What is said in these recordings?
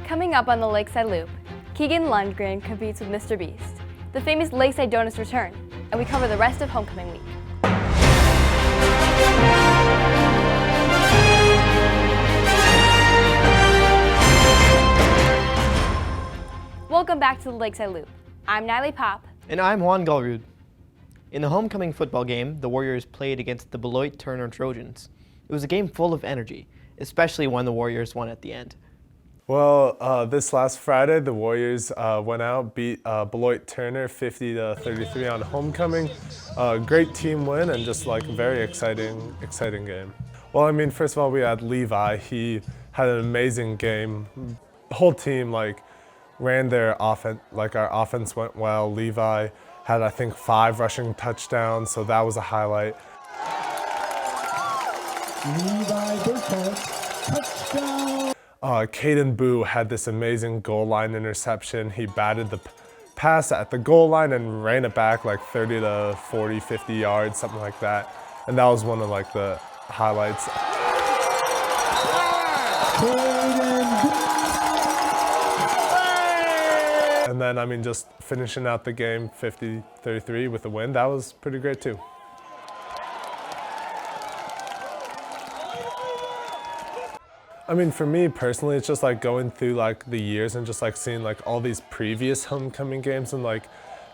Coming up on the Lakeside Loop, Keegan Lundgren competes with Mr. Beast. The famous Lakeside Donuts return, and we cover the rest of homecoming week. Welcome back to the Lakeside Loop. I'm Natalie Pop. And I'm Juan Galrud. In the homecoming football game, the Warriors played against the Beloit-Turner Trojans. It was a game full of energy, especially when the Warriors won at the end. Well, this last Friday, the Warriors went out, beat Beloit-Turner 50-33 on homecoming. Great team win and just like a very exciting game. Well, I mean, first of all, we had Levi. He had an amazing game. The whole team ran their offense. Our offense went well. Levi had, I think, 5 rushing touchdowns, so that was a highlight. Levi Burkhardt, touchdown. Caden Boo had this amazing goal line interception. He batted the pass at the goal line and ran it back like 30 to 40, 50 yards, something like that. And that was one of the highlights. And then, I mean, just finishing out the game 50-33 with a win, that was pretty great too. I mean, for me personally, it's just going through the years and just seeing all these previous homecoming games and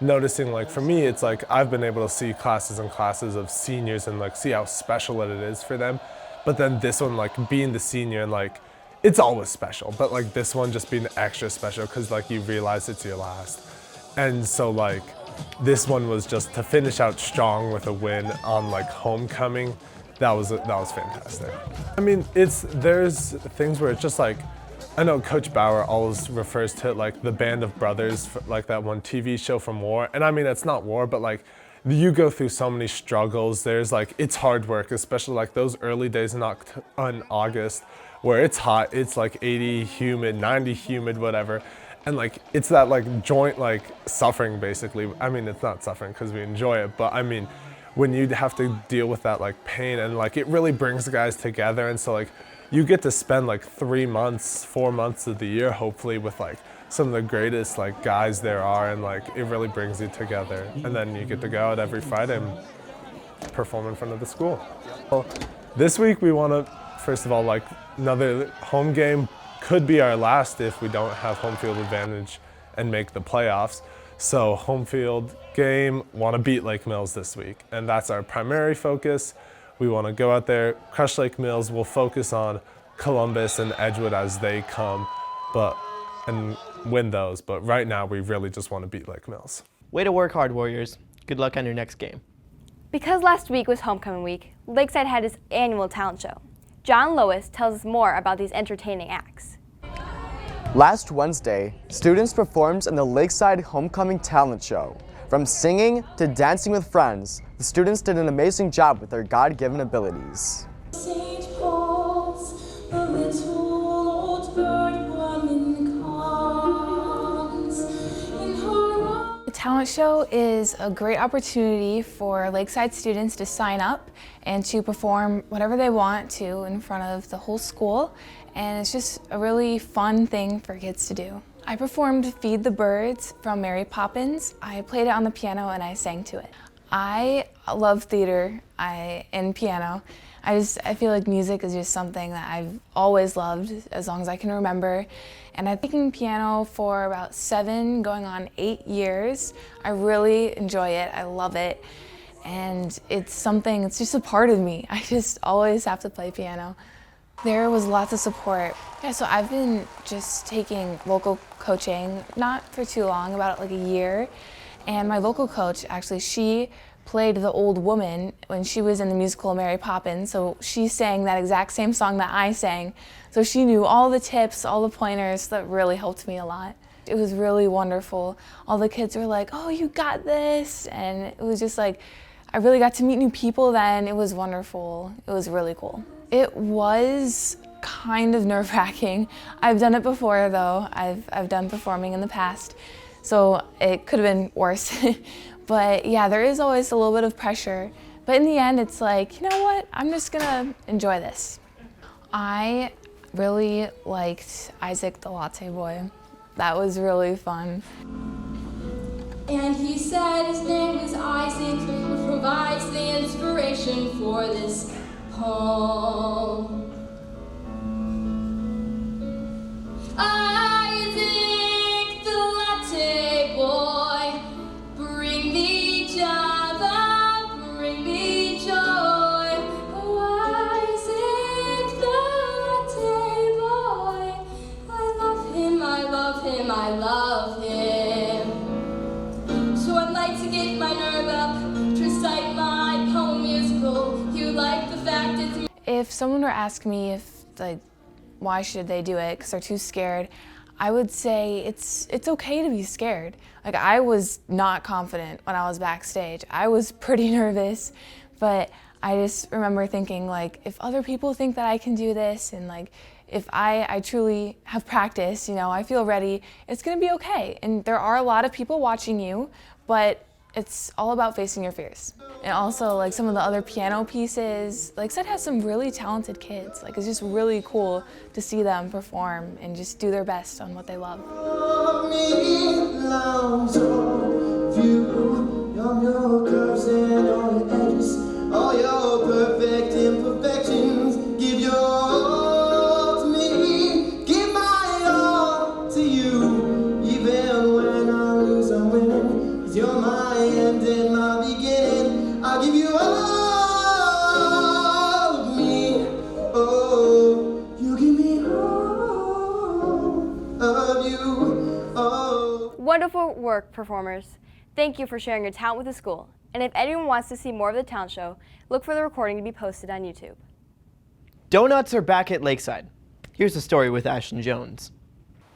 noticing for me, it's I've been able to see classes and classes of seniors and see how special it is for them. But then this one, being the senior and it's always special, but this one just being extra special because you realize it's your last. And so this one was just to finish out strong with a win on homecoming. That was fantastic. I mean, there's things where it's just I know Coach Bauer always refers to it the Band of Brothers, that one TV show from War. And I mean, it's not war, but you go through so many struggles. There's it's hard work, especially those early days in August where it's hot, it's 80 humid, 90 humid, whatever. And it's that joint suffering basically. I mean, it's not suffering because we enjoy it, but I mean, when you have to deal with that pain and it really brings the guys together. And so you get to spend 3 months, 4 months of the year hopefully with some of the greatest guys there are, and it really brings you together. And then you get to go out every Friday and perform in front of the school. Well, this week we want to, first of all, another home game could be our last if we don't have home field advantage and make the playoffs. So home field game, want to beat Lake Mills this week, and that's our primary focus. We want to go out there, crush Lake Mills. We'll focus on Columbus and Edgewood as they come, and win those. But right now, we really just want to beat Lake Mills. Way to work hard, Warriors. Good luck on your next game. Because last week was homecoming week, Lakeside had its annual talent show. John Lois tells us more about these entertaining acts. Last Wednesday, students performed in the Lakeside Homecoming Talent Show. From singing to dancing with friends, the students did an amazing job with their God-given abilities. St. Paul's, the little old bird woman comes in her. The talent show is a great opportunity for Lakeside students to sign up and to perform whatever they want to in front of the whole school. And it's just a really fun thing for kids to do. I performed Feed the Birds from Mary Poppins. I played it on the piano and I sang to it. I love theater and piano. I feel like music is just something that I've always loved as long as I can remember. And I've taken piano for about 7, going on 8 years. I really enjoy it, I love it. And it's just a part of me. I just always have to play piano. There was lots of support. Yeah, so I've been just taking vocal coaching, not for too long, about a year. And my vocal coach, actually, she played the old woman when she was in the musical Mary Poppins. So she sang that exact same song that I sang. So she knew all the tips, all the pointers. That really helped me a lot. It was really wonderful. All the kids were like, "Oh, you got this." And it was just I really got to meet new people then. It was wonderful. It was really cool. It was kind of nerve-wracking. I've done it before though. I've done performing in the past, so it could have been worse. But yeah, there is always a little bit of pressure. But in the end, it's you know what? I'm just gonna enjoy this. I really liked Isaac the Latte Boy. That was really fun. And he said his name was Isaac, who provides the inspiration for this poem. Isaac the latte boy, bring me Java, bring me joy. Oh, Isaac the latte boy, I love him, I love him, I love him. So I'd like to get my nerve up to recite my poem musical. You like the fact it's me. If someone were to ask me if, like, why should they do it because they're too scared, I would say it's okay to be scared. Like, I was not confident when I was backstage. I was pretty nervous, but I just remember thinking, like, if other people think that I can do this, and like if I truly have practice, you know, I feel ready, it's gonna be okay. And there are a lot of people watching you, but it's all about facing your fears. And also, like, some of the other piano pieces, Lakeside has some really talented kids. Like, it's just really cool to see them perform and just do their best on what they love. All your perfect imperfections, give your all to me, give my all to you, even when I lose I'm winning, 'cause you're my end and my beginning. I'll give you all of me, oh, you give me all of you, oh. Wonderful work, performers. Thank you for sharing your talent with the school. And if anyone wants to see more of the talent show, look for the recording to be posted on YouTube. Donuts are back at Lakeside. Here's the story with Ashlyn Jones.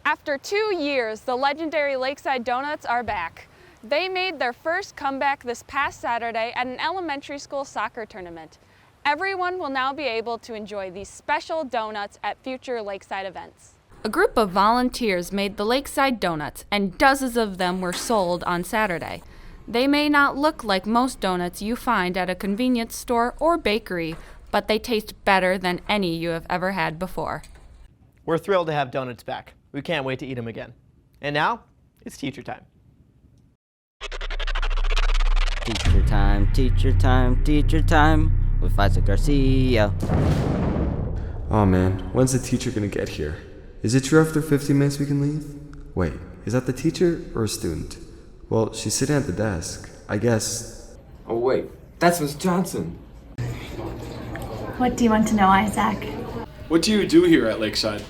After 2 years, the legendary Lakeside Donuts are back. They made their first comeback this past Saturday at an elementary school soccer tournament. Everyone will now be able to enjoy these special donuts at future Lakeside events. A group of volunteers made the Lakeside Donuts, and dozens of them were sold on Saturday. They may not look like most donuts you find at a convenience store or bakery, but they taste better than any you have ever had before. We're thrilled to have donuts back. We can't wait to eat them again. And now, it's teacher time. Teacher time, teacher time, teacher time with Isaac Garcia. Oh man, when's the teacher gonna get here? Is it true after 15 minutes we can leave? Wait, is that the teacher or a student? Well, she's sitting at the desk. I guess... Oh wait, that's Miss Johnson. What do you want to know, Isaac? What do you do here at Lakeside?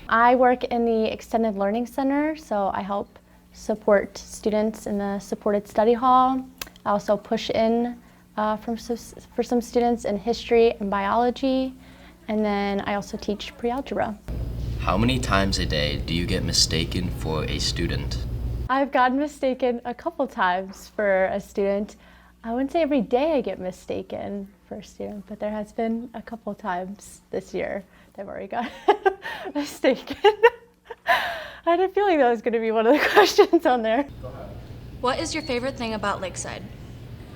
I work in the Extended Learning Center, so I help support students in the supported study hall. I also push in for some students in history and biology, and then I also teach pre-algebra. How many times a day do you get mistaken for a student? I've gotten mistaken a couple times for a student. I wouldn't say every day I get mistaken for a student, but there has been a couple times this year that I've already got mistaken. I had a feeling that was going to be one of the questions on there. What is your favorite thing about Lakeside?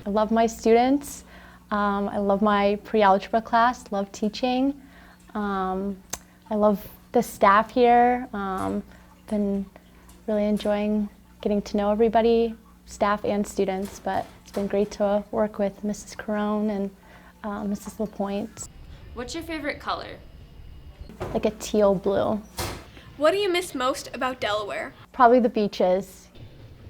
I love my students. I love my pre-algebra class, love teaching. I love the staff here. Been really enjoying getting to know everybody, staff and students, but it's been great to work with Mrs. Carone and Mrs. LaPointe. What's your favorite color? Like a teal blue. What do you miss most about Delaware? Probably the beaches.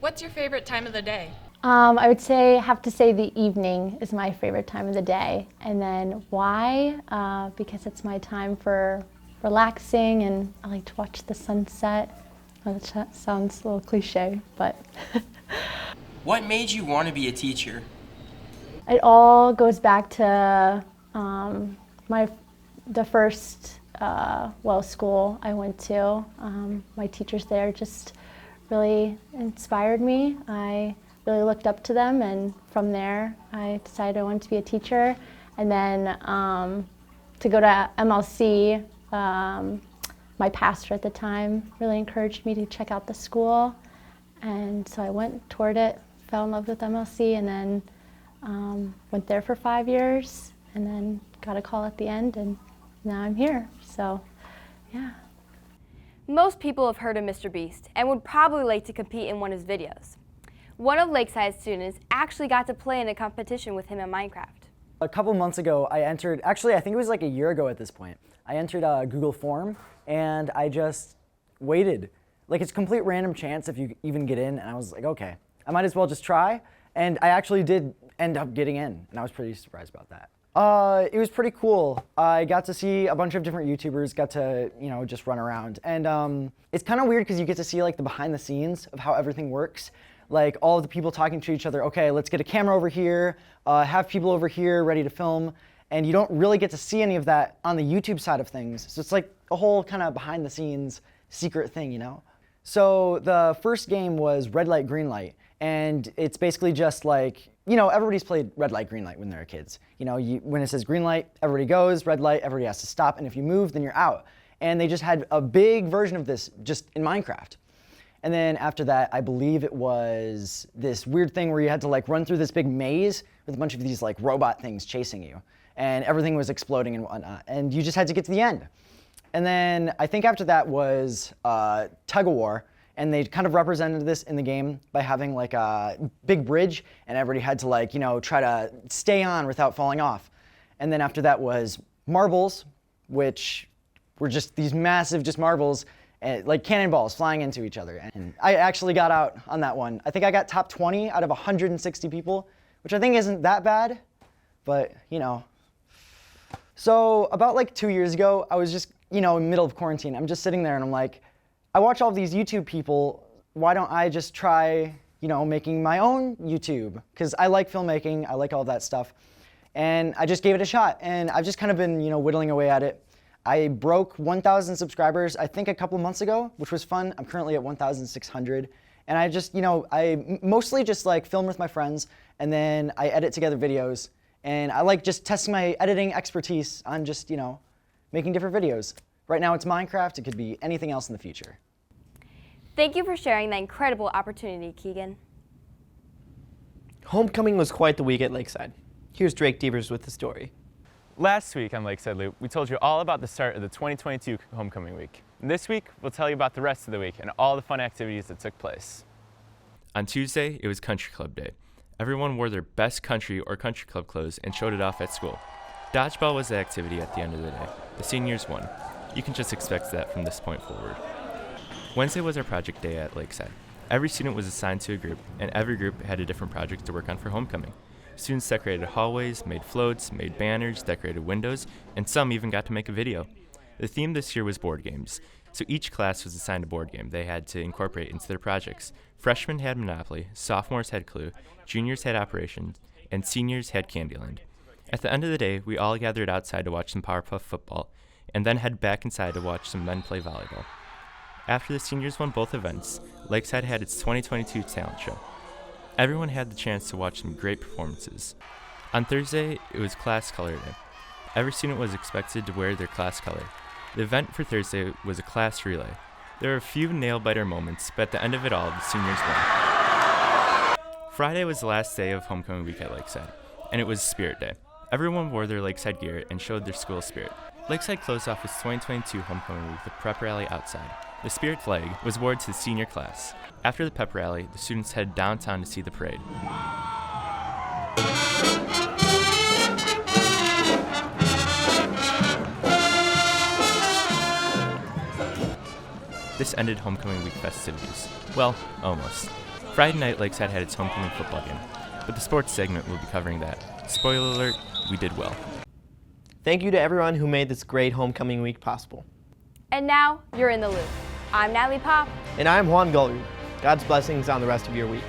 What's your favorite time of the day? I would have to say the evening is my favorite time of the day. And then why? Because it's my time for relaxing, and I like to watch the sunset. Well, that sounds a little cliche, but. What made you want to be a teacher? It all goes back to the first school I went to. My teachers there just really inspired me. I really looked up to them, and from there I decided I wanted to be a teacher. And then to go to MLC, my pastor at the time really encouraged me to check out the school, and so I went toward it, fell in love with MLC, and then went there for 5 years, and then got a call at the end, and now I'm here. So yeah. Most people have heard of Mr. Beast and would probably like to compete in one of his videos. One of Lakeside's students actually got to play in a competition with him in Minecraft. A couple months ago, I entered, actually I think it was like a year ago at this point, I entered a Google form and I just waited. Like it's complete random chance if you even get in, and I was like, okay, I might as well just try. And I actually did end up getting in, and I was pretty surprised about that. It was pretty cool. I got to see a bunch of different YouTubers, got to, just run around. And it's kind of weird because you get to see like the behind the scenes of how everything works. Like all of the people talking to each other, okay, let's get a camera over here, have people over here ready to film. And you don't really get to see any of that on the YouTube side of things. So it's like a whole kind of behind the scenes secret thing, So the first game was red light, green light. And it's basically just like, everybody's played red light, green light when they're kids. When it says green light, everybody goes, red light, everybody has to stop. And if you move, then you're out. And they just had a big version of this just in Minecraft. And then after that, I believe it was this weird thing where you had to like run through this big maze with a bunch of these like robot things chasing you. And everything was exploding and whatnot. And you just had to get to the end. And then I think after that was tug of war. And they kind of represented this in the game by having like a big bridge, and everybody had to like, try to stay on without falling off. And then after that was marbles, which were just these massive just marbles, like cannonballs flying into each other. And I actually got out on that one. I think I got top 20 out of 160 people, which I think isn't that bad, but So about like 2 years ago, I was just, in the middle of quarantine. I'm just sitting there and I'm like, I watch all these YouTube people, why don't I just try, making my own YouTube? Because I like filmmaking, I like all that stuff. And I just gave it a shot, and I've just kind of been, whittling away at it. I broke 1,000 subscribers, I think a couple months ago, which was fun. I'm currently at 1,600. And I just, I mostly just like film with my friends, and then I edit together videos. And I like just testing my editing expertise on just, making different videos. Right now it's Minecraft, it could be anything else in the future. Thank you for sharing that incredible opportunity, Keegan. Homecoming was quite the week at Lakeside. Here's Drake Devers with the story. Last week on Lakeside Loop, we told you all about the start of the 2022 Homecoming Week. And this week, we'll tell you about the rest of the week and all the fun activities that took place. On Tuesday, it was Country Club Day. Everyone wore their best country or country club clothes and showed it off at school. Dodgeball was the activity at the end of the day. The seniors won. You can just expect that from this point forward. Wednesday was our project day at Lakeside. Every student was assigned to a group, and every group had a different project to work on for homecoming. Students decorated hallways, made floats, made banners, decorated windows, and some even got to make a video. The theme this year was board games, so each class was assigned a board game they had to incorporate into their projects. Freshmen had Monopoly, sophomores had Clue, juniors had Operations, and seniors had Candyland. At the end of the day, we all gathered outside to watch some Powerpuff football, and then head back inside to watch some men play volleyball. After the seniors won both events, Lakeside had its 2022 talent show. Everyone had the chance to watch some great performances. On Thursday, it was class color day. Every student was expected to wear their class color. The event for Thursday was a class relay. There were a few nail-biter moments, but at the end of it all, the seniors won. Friday was the last day of homecoming week at Lakeside, and it was Spirit Day. Everyone wore their Lakeside gear and showed their school spirit. Lakeside closed off its 2022 homecoming week with prep rally outside. The Spirit flag was awarded to the senior class. After the pep rally, the students headed downtown to see the parade. This ended homecoming week festivities. Well, almost. Friday night, Lakeside had its homecoming football game, but the sports segment will be covering that. Spoiler alert, we did well. Thank you to everyone who made this great homecoming week possible. And now, you're in the loop. I'm Natalie Pop. And I'm Juan Gulrud. God's blessings on the rest of your week.